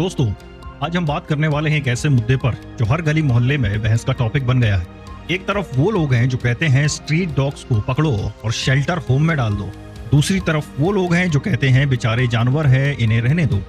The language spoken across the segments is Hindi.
दोस्तों, आज हम बात करने वाले हैं एक ऐसे मुद्दे पर जो हर गली मोहल्ले में बहस का टॉपिक बन गया है। एक तरफ वो लोग हैं जो कहते हैं स्ट्रीट डॉग्स को पकड़ो और शेल्टर होम में डाल दो। दूसरी तरफ वो लोग हैं जो कहते हैं बेचारे जानवर है, इन्हें रहने दो।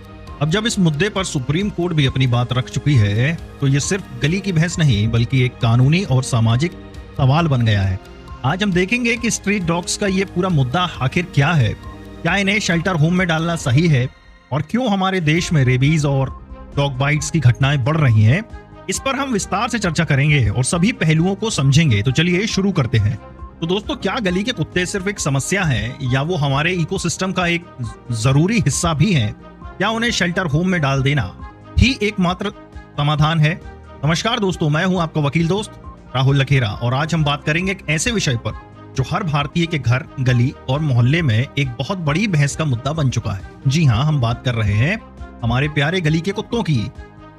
अब जब इस मुद्दे पर सुप्रीम कोर्ट भी अपनी बात रख चुकी है तो ये सिर्फ गली की बहस नहीं बल्कि एक कानूनी और सामाजिक सवाल बन गया है। आज हम देखेंगे कि स्ट्रीट डॉग्स का ये पूरा मुद्दा आखिर क्या है, क्या इन्हें शेल्टर होम में डालना सही है और क्यों हमारे देश में रेबीज और डॉग बाइट्स की घटनाएं बढ़ रही हैं। इस पर हम विस्तार से चर्चा करेंगे और सभी पहलुओं को समझेंगे। तो चलिए शुरू करते हैं। तो दोस्तों, क्या गली के कुत्ते सिर्फ एक समस्या है या वो हमारे इकोसिस्टम का एक जरूरी हिस्सा भी है? क्या उन्हें शेल्टर होम में डाल देना ही एकमात्र समाधान है? नमस्कार दोस्तों, मैं हूं आपका वकील दोस्त राहुल लखेरा और आज हम बात करेंगे एक ऐसे विषय पर जो हर भारतीय के घर, गली और मोहल्ले में एक बहुत बड़ी बहस का मुद्दा बन चुका है। जी हाँ, हम बात कर रहे हैं हमारे प्यारे गली के कुत्तों की।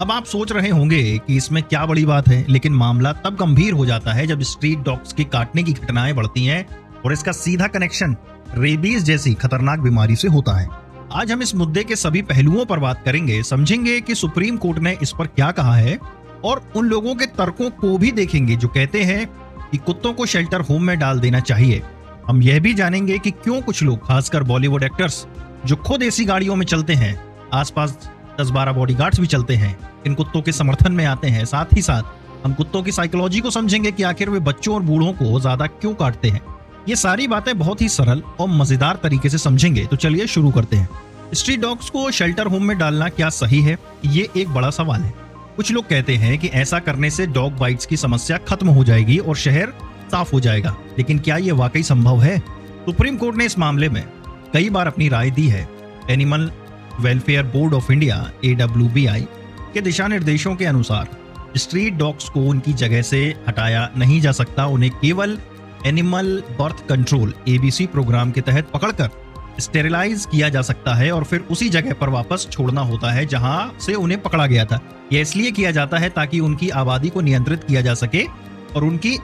अब आप सोच रहे होंगे कि इसमें क्या बड़ी बात है, लेकिन मामला तब गंभीर हो जाता है जब स्ट्रीट डॉग्स के काटने की घटनाएं बढ़ती हैं और इसका सीधा कनेक्शन रेबीज जैसी खतरनाक बीमारी से होता है। आज हम इस मुद्दे के सभी पहलुओं पर बात करेंगे, समझेंगे कि सुप्रीम कोर्ट ने इस पर क्या कहा है और उन लोगों के तर्कों को भी देखेंगे जो कहते हैं कि कुत्तों को शेल्टर होम में डाल देना चाहिए। हम यह भी जानेंगे कि क्यों कुछ लोग, खासकर बॉलीवुड एक्टर्स जो खुद ऐसी गाड़ियों में चलते हैं, आसपास 10-12 बॉडीगार्ड्स भी चलते हैं, इन कुत्तों के समर्थन में आते हैं। साथ ही साथ हम कुत्तों की साइकोलॉजी को समझेंगे कि आखिर वे बच्चों और बूढ़ों को ज्यादा क्यों काटते हैं। ये सारी बातें बहुत ही सरल और मजेदार तरीके से समझेंगे। तो चलिए शुरू करते हैं। स्ट्रीट डॉग्स को शेल्टर होम में डालना क्या सही है? ये एक बड़ा सवाल है। कुछ लोग कहते हैं कि ऐसा करने से डॉग बाइट्स की समस्या खत्म हो जाएगी और शहर साफ हो जाएगा, लेकिन क्या ये वाकई संभव है? सुप्रीम कोर्ट ने इस मामले में कई बार अपनी राय दी है। Animal welfare board of India AWBI के दिशा निर्देशों के अनुसार स्ट्रीट डॉग्स को उनकी जगह से हटाया नहीं जा सकता। उन्हें केवल animal birth control ABC programme के तहत पकड़कर स्टेरिलाइज किया जा सकता है और फिर उसी जगह पर वापस छोड़ना होता है जहां से उन्हें पकड़ा गया था। यह इसलिए किया जाता है ताकि उनकी आबादी को नियंत्रित किया जा सके और उनकी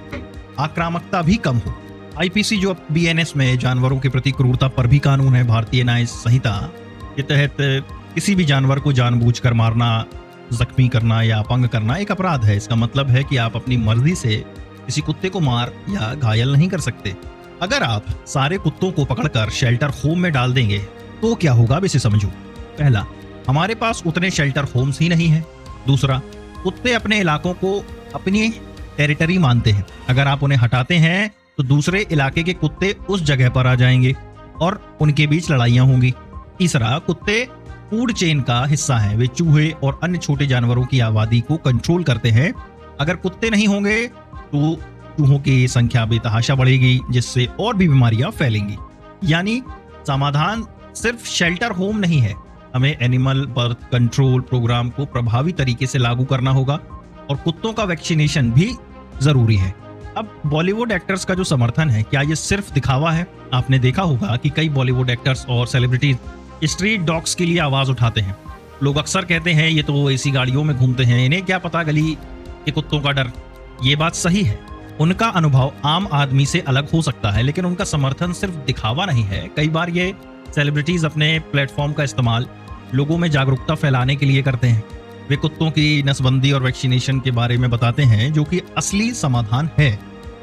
आक्रामकता भी कम हो। IPC जो BNS में जानवरों के प्रति क्रूरता पर भी कानून है, भारतीय न्याय संहिता के तहत किसी भी जानवर को जानबूझकर मारना, जख्मी करना या अपंग करना एक अपराध है। इसका मतलब है कि आप अपनी मर्जी से किसी कुत्ते को मार या घायल नहीं कर सकते। अगर आप सारे कुत्तों को पकड़कर शेल्टर होम में डाल देंगे तो क्या होगा, अब इसे समझो। पहला, हमारे पास उतने शेल्टर होम्स ही नहीं है। दूसरा, कुत्ते अपने इलाकों को अपनी टेरिटरी मानते हैं। अगर आप उन्हें हटाते हैं तो दूसरे इलाके के कुत्ते उस जगह पर आ जाएंगे और उनके बीच लड़ाइयां होंगी। तीसरा, कुत्ते फूड चेन का हिस्सा हैं। वे चूहे और अन्य छोटे जानवरों की आबादी को कंट्रोल करते हैं। अगर कुत्ते नहीं होंगे तो चूहों की संख्या बेतहाशा बढ़ेगी, जिससे और भी बीमारियां फैलेंगी। यानी समाधान सिर्फ शेल्टर होम नहीं है, हमें एनिमल बर्थ कंट्रोल प्रोग्राम को प्रभावी तरीके से लागू करना होगा और कुत्तों का वैक्सीनेशन भी जरूरी है। अब बॉलीवुड एक्टर्स का जो समर्थन है, क्या ये सिर्फ दिखावा है? आपने देखा होगा कि कई बॉलीवुड एक्टर्स और सेलिब्रिटीज स्ट्रीट डॉग्स के लिए आवाज उठाते हैं। लोग अक्सर कहते हैं ये तो ऐसी गाड़ियों में घूमते हैं, इन्हें क्या पता गली के कुत्तों का डर। ये बात सही है, उनका अनुभव आम आदमी से अलग हो सकता है, लेकिन उनका समर्थन सिर्फ दिखावा नहीं है। कई बार ये सेलिब्रिटीज अपने प्लेटफॉर्म का इस्तेमाल लोगों में जागरूकता फैलाने के लिए करते हैं। वे कुत्तों की नसबंदी और वैक्सीनेशन के बारे में बताते हैं, जो कि असली समाधान है।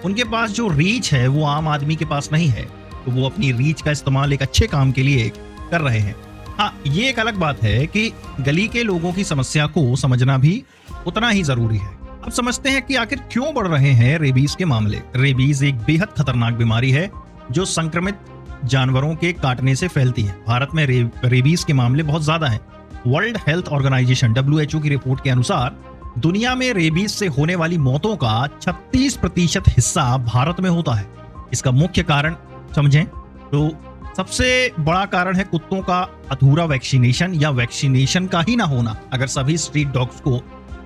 उनके पास जो रीच है वो आम आदमी के पास नहीं है, तो वो अपनी रीच का इस्तेमाल एक अच्छे काम के लिए कर रहे हैं। हाँ, ये एक अलग बात है कि गली के लोगों की समस्या को समझना भी उतना ही जरूरी है। अब समझते हैं कि आखिर क्यों बढ़ रहे हैं रेबीज के मामले। रेबीज एक बेहद खतरनाक बीमारी है जो संक्रमित जानवरों के काटने से फैलती है। भारत में रेबीज के मामले बहुत ज्यादा हैं। वर्ल्ड हेल्थ ऑर्गेनाइजेशन WHO की रिपोर्ट के अनुसार दुनिया में रेबीज से होने वाली मौतों का 36% हिस्सा भारत में होता है। इसका मुख्य कारण समझें तो सबसे बड़ा कारण है कुत्तों का अधूरा वैक्सीनेशन या वैक्सीनेशन का ही ना होना। अगर सभी स्ट्रीट डॉग्स को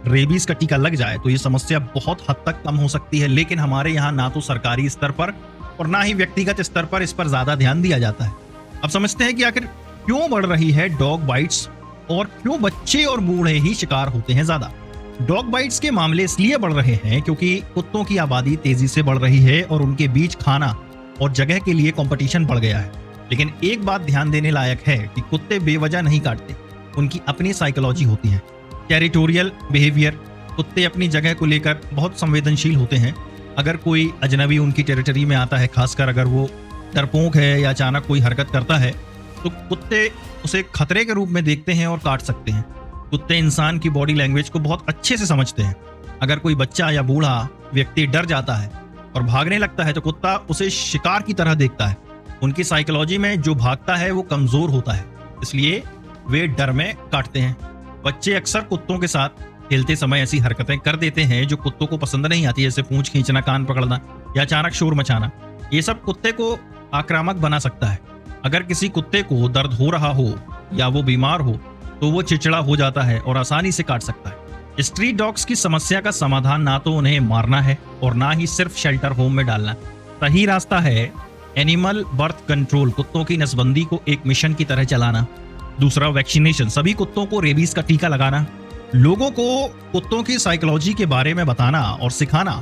रेबीज का टीका लग जाए तो ये समस्या बहुत हद तक कम हो सकती है, लेकिन हमारे यहाँ ना तो सरकारी स्तर पर और ना ही व्यक्तिगत स्तर पर इस पर ज्यादा ध्यान दिया जाता है। अब समझते हैं कि आखिर क्यों बढ़ रही है डॉग बाइट्स और क्यों बच्चे और बूढ़े ही शिकार होते हैं ज्यादा। डॉग बाइट्स के मामले इसलिए बढ़ रहे हैं क्योंकि कुत्तों की आबादी तेजी से बढ़ रही है और उनके बीच खाना और जगह के लिए कंपटीशन बढ़ गया है। लेकिन एक बात ध्यान देने लायक है कि कुत्ते बेवजह नहीं काटते। उनकी अपनी साइकोलॉजी होती है। टेरिटोरियल बिहेवियर, कुत्ते अपनी जगह को लेकर बहुत संवेदनशील होते हैं। अगर कोई अजनबी उनकी टेरिटरी में आता है, खासकर अगर वो डरपोक है या अचानक कोई हरकत करता है, तो कुत्ते उसे खतरे के रूप में देखते हैं और काट सकते हैं। कुत्ते इंसान की बॉडी लैंग्वेज को बहुत अच्छे से समझते हैं। अगर कोई बच्चा या बूढ़ा व्यक्ति डर जाता है और भागने लगता है तो कुत्ता उसे शिकार की तरह देखता है। उनकी साइकोलॉजी में जो भागता है वो कमजोर होता है, इसलिए वे डर में काटते हैं। बच्चे अक्सर कुत्तों के साथ खेलते समय ऐसी हरकतें कर देते हैं जो कुत्तों को पसंद नहीं आती, जैसे पूंछ खींचना, कान पकड़ना या अचानक शोर मचाना। ये सब कुत्ते को आक्रामक बना सकता है। अगर किसी कुत्ते को दर्द हो रहा हो या वो बीमार हो तो वो चिड़चिड़ा हो जाता है और आसानी से काट सकता है। स्ट्रीट डॉग्स की समस्या का समाधान ना तो उन्हें मारना है और ना ही सिर्फ शेल्टर होम में डालना। सही रास्ता है एनिमल बर्थ कंट्रोल, कुत्तों की नसबंदी को एक मिशन की तरह चलाना। दूसरा, वैक्सीनेशन, सभी कुत्तों को रेबीज का टीका लगाना। लोगों को कुत्तों की साइकोलॉजी के बारे में बताना और सिखाना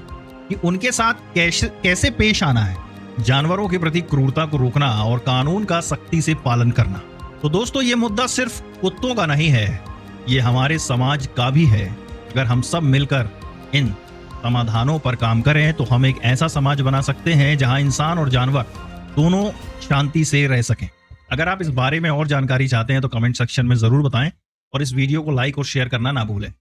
कि उनके साथ कैसे पेश आना है। जानवरों के प्रति क्रूरता को रोकना और कानून का सख्ती से पालन करना। तो दोस्तों, ये मुद्दा सिर्फ कुत्तों का नहीं है, ये हमारे समाज का भी है। अगर हम सब मिलकर इन समाधानों पर काम करें तो हम एक ऐसा समाज बना सकते हैं जहां इंसान और जानवर दोनों शांति से रह सकें। अगर आप इस बारे में और जानकारी चाहते हैं तो कमेंट सेक्शन में जरूर बताएं और इस वीडियो को लाइक और शेयर करना ना भूलें।